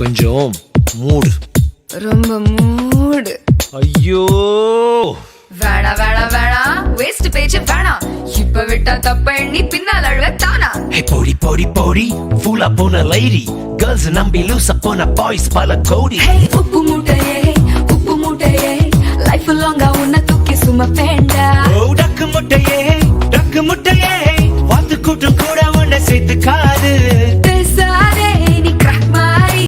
கொஞ்சம் மூடு. ரொம்ப மூடு. ஐயோ வேணா வேணா வேணா வேஸ்ட் பேச்சு வேணா. இப்ப விட்டா தப்ப எண்ணி பின்னால் அழுவத்தானா. ஹே போடி போடி போடி ஃபுல்லா போன லேடி கேர்ள்ஸ் நம்பி லூசா போன பாய்ஸ் பல கோடி. ஹே உப்பு மூட்டையே லைஃப் லாங்கா உன்னை தூக்கி சுமப்பேண்டா.